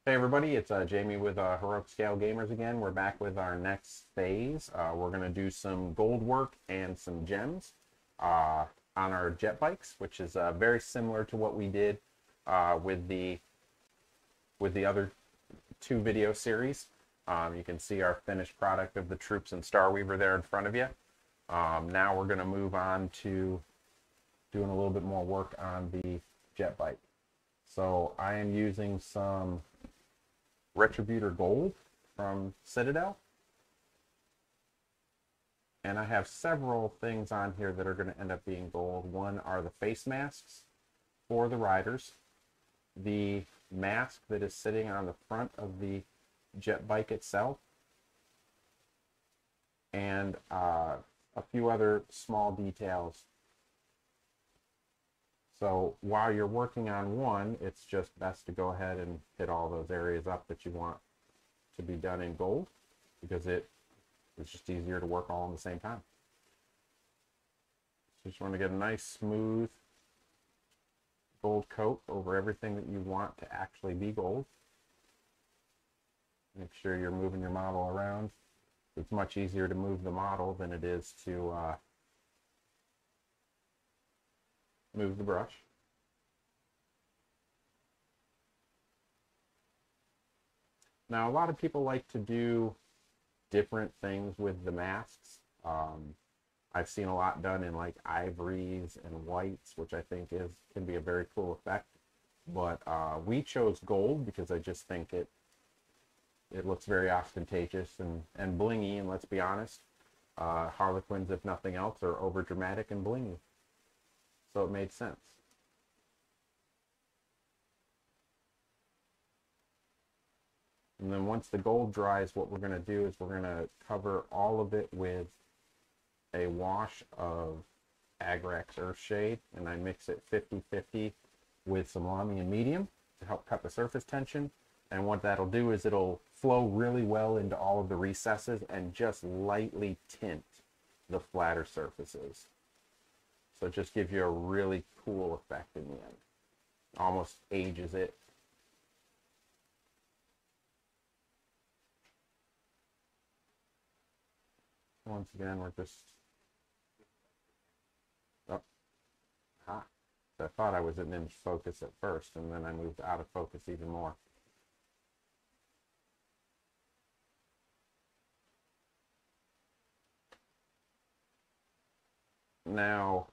Hey everybody, it's Jamie with Heroic Scale Gamers again. We're back with our next phase. We're going to do some gold work and some gems on our jet bikes, which is very similar to what we did with the other two video series. You can see our finished product of the troops and Starweaver there in front of you. Now we're going to move on to doing a little bit more work on the jet bike. So I am using some Retributor Gold from Citadel. And I have several things on here that are going to end up being gold. One are the face masks for the riders, the mask that is sitting on the front of the jet bike itself, and a few other small details. So while you're working on one, it's just best to go ahead and hit all those areas up that you want to be done in gold, because it's just easier to work all at the same time. So you just want to get a nice smooth gold coat over everything that you want to actually be gold. Make sure you're moving your model around. It's much easier to move the model than it is to move the brush. Now, a lot of people like to do different things with the masks. I've seen a lot done in like ivories and whites, which I think can be a very cool effect. But we chose gold because I just think it looks very ostentatious and blingy, and let's be honest, Harlequins, if nothing else, are over dramatic and blingy. So it made sense. And then once the gold dries, what we're going to do is we're going to cover all of it with a wash of Agrax Earthshade, and I mix it 50-50 with some Lamy and Medium to help cut the surface tension. And what that'll do is it'll flow really well into all of the recesses and just lightly tint the flatter surfaces. So it just gives you a really cool effect in the end. Almost ages it. Once again, we're just... Oh. Ha. So I thought I was in focus at first, and then I moved out of focus even more. Now,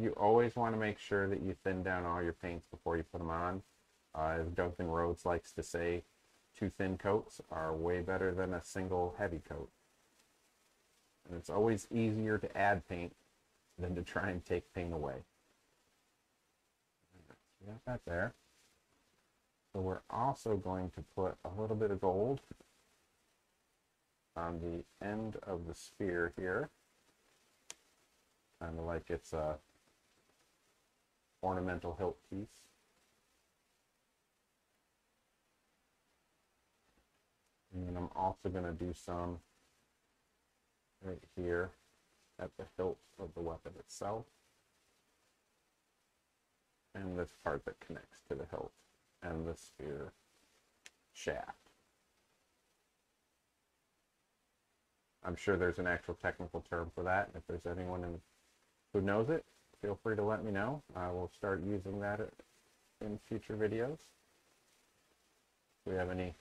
you always want to make sure that you thin down all your paints before you put them on. As Duncan Rhodes likes to say, 2 thin coats are way better than a single heavy coat. And it's always easier to add paint than to try and take paint away. We got that there. So we're also going to put a little bit of gold on the end of the spear here. Kind of like it's a ornamental hilt piece. And then I'm also going to do some right here at the hilt of the weapon itself, and this part that connects to the hilt and the spear shaft. I'm sure there's an actual technical term for that, and if there's anyone who knows it, feel free to let me know. I will start using that in future videos. If we have any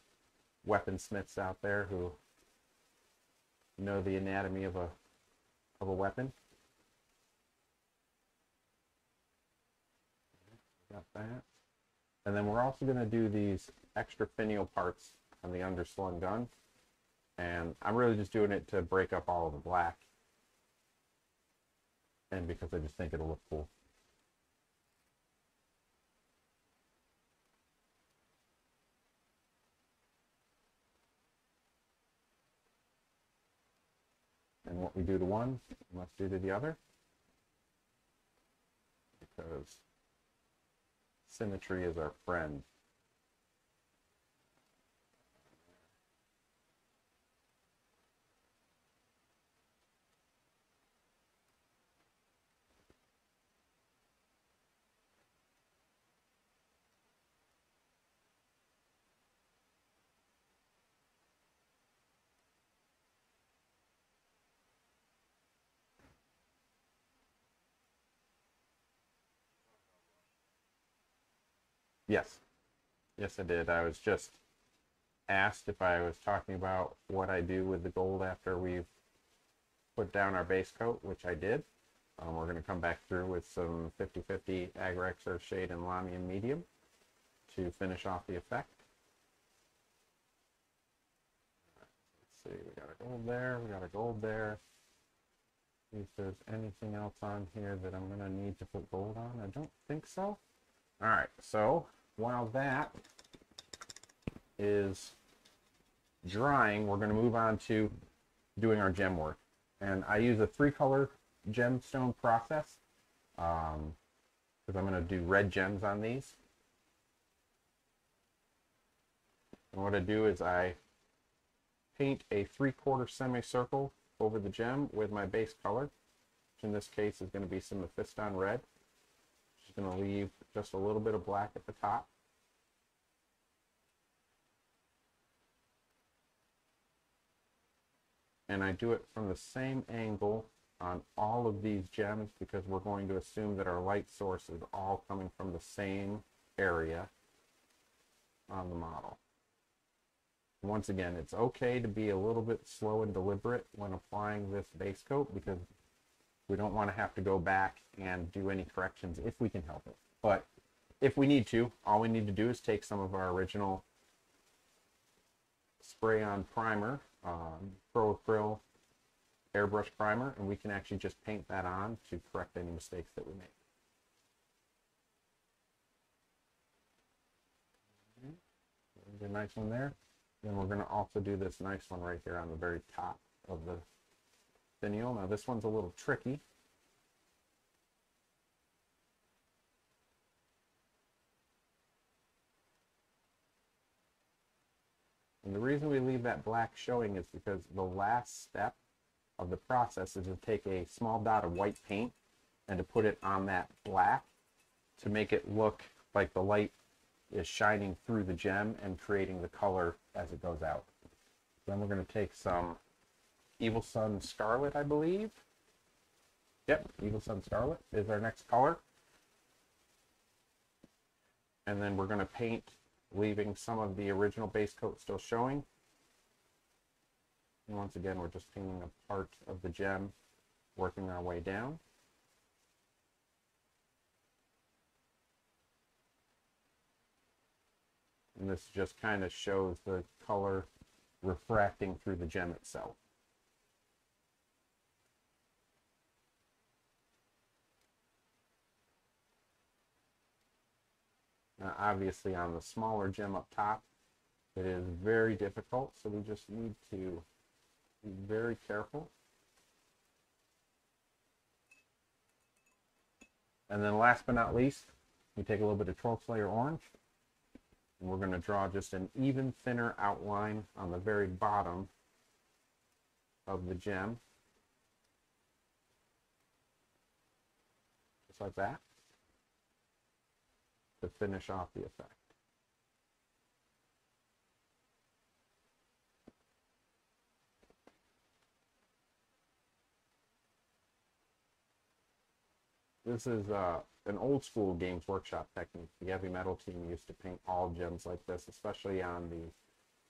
weaponsmiths out there who know the anatomy of a weapon. Got that. And then we're also going to do these extra finial parts on the underslung gun. And I'm really just doing it to break up all of the black, and because I just think it'll look cool. And what we do to one, we must do to the other, because symmetry is our friend. Yes. Yes, I did. I was just asked if I was talking about what I do with the gold after we've put down our base coat, which I did. We're going to come back through with some 50/50 Agrax Earthshade and Lamian Medium to finish off the effect. Let's see, we got a gold there, we got a gold there. See if there's anything else on here that I'm going to need to put gold on. I don't think so. Alright, so while that is drying, we're going to move on to doing our gem work. And I use a 3-color gemstone process because I'm going to do red gems on these. And what I do is I paint a 3/4 semicircle over the gem with my base color, which in this case is going to be some Mephiston red. Just going to leave just a little bit of black at the top. And I do it from the same angle on all of these gems because we're going to assume that our light source is all coming from the same area on the model. Once again, it's okay to be a little bit slow and deliberate when applying this base coat because we don't want to have to go back and do any corrections if we can help it. But if we need to, all we need to do is take some of our original spray-on primer, Pro Acryl airbrush primer, and we can actually just paint that on to correct any mistakes that we make. A nice one there. Then we're going to also do this nice one right here on the very top of the finial. Now this one's a little tricky. And the reason we leave that black showing is because the last step of the process is to take a small dot of white paint and to put it on that black to make it look like the light is shining through the gem and creating the color as it goes out. Then we're going to take some Evil Sun Scarlet, I believe. Yep, Evil Sun Scarlet is our next color. And then we're going to paint, leaving some of the original base coat still showing. And once again, we're just painting a part of the gem, working our way down. And this just kind of shows the color refracting through the gem itself. Now, obviously on the smaller gem up top, it is very difficult, so we just need to be very careful. And then last but not least, we take a little bit of Troll Slayer Orange, and we're going to draw just an even thinner outline on the very bottom of the gem. Just like that, to finish off the effect. This is an old school Games Workshop technique. The heavy metal team used to paint all gems like this, especially on the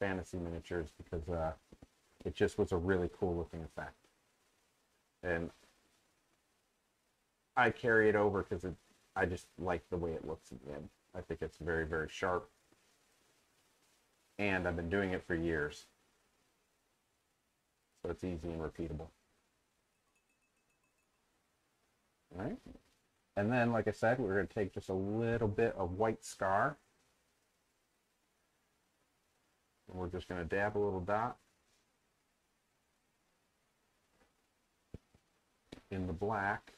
fantasy miniatures, because it just was a really cool looking effect. And I carry it over because I just like the way it looks again. I think it's very, very sharp. And I've been doing it for years. So it's easy and repeatable. All right. And then, like I said, we're going to take just a little bit of white scar. And we're just going to dab a little dot in the black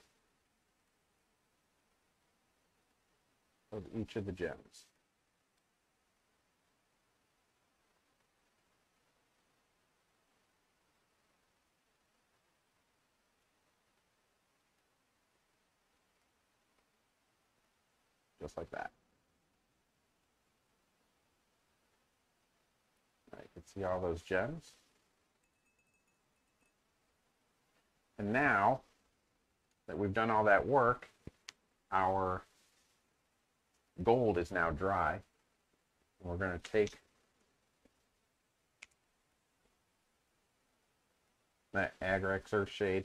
of each of the gems. Just like that. You can see all those gems. And now that we've done all that work, our gold is now dry. We're going to take that Agrex Earthshade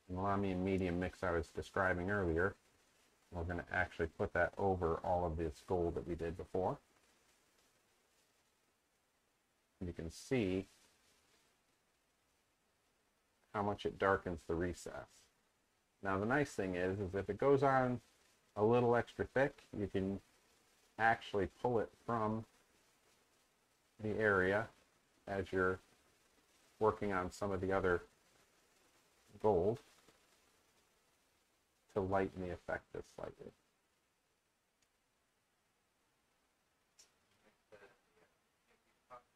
and Lamy and medium mix I was describing earlier. We're going to actually put that over all of this gold that we did before. You can see how much it darkens the recess. Now the nice thing is if it goes on a little extra thick, you can actually pull it from the area as you're working on some of the other gold to lighten the effect just slightly.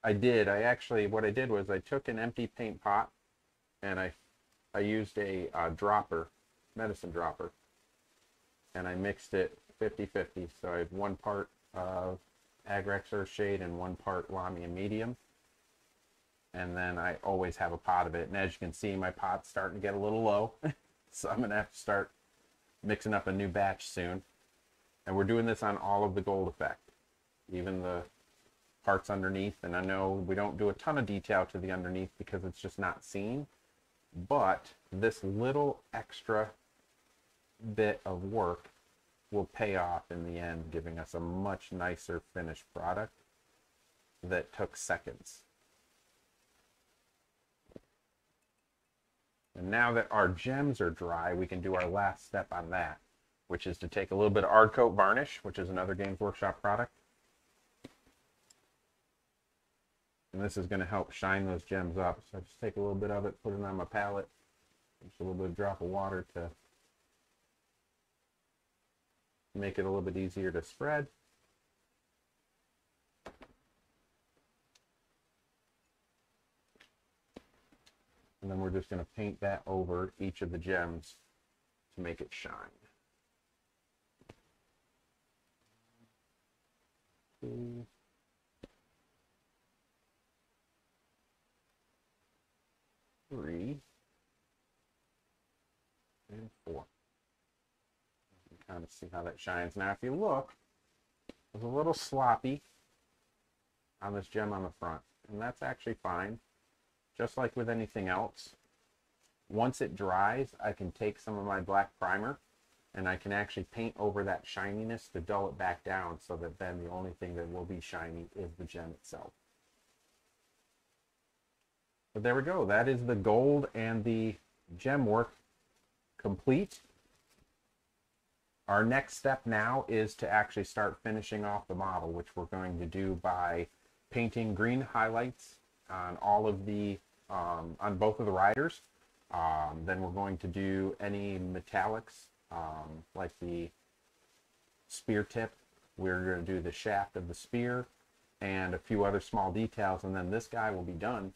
I did. What I did was I took an empty paint pot and I used a dropper, medicine dropper, and I mixed it 50-50. So I had 1 part of Agrex Earthshade and 1 part Lamy and medium. And then I always have a pot of it. And as you can see, my pot's starting to get a little low. So I'm going to have to start mixing up a new batch soon. And we're doing this on all of the gold effect, even the parts underneath. And I know we don't do a ton of detail to the underneath because it's just not seen. But this little extra bit of work will pay off in the end, giving us a much nicer finished product that took seconds. And now that our gems are dry, we can do our last step on that, which is to take a little bit of Ard Coat varnish, which is another Games Workshop product. And this is going to help shine those gems up. So I just take a little bit of it, put it on my palette, just a little bit of drop of water to make it a little bit easier to spread. And then we're just going to paint that over each of the gems to make it shine. 2, 3, and 4. You can kind of see how that shines. Now if you look, it's a little sloppy on this gem on the front, and that's actually fine. Just like with anything else, once it dries, I can take some of my black primer and I can actually paint over that shininess to dull it back down so that then the only thing that will be shiny is the gem itself. But there we go. That is the gold and the gem work complete. Our next step now is to actually start finishing off the model, which we're going to do by painting green highlights on all of the on both of the riders. Then we're going to do any metallics like the spear tip. We're going to do the shaft of the spear and a few other small details, and then this guy will be done.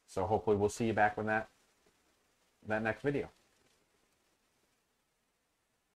So hopefully we'll see you back with that next video.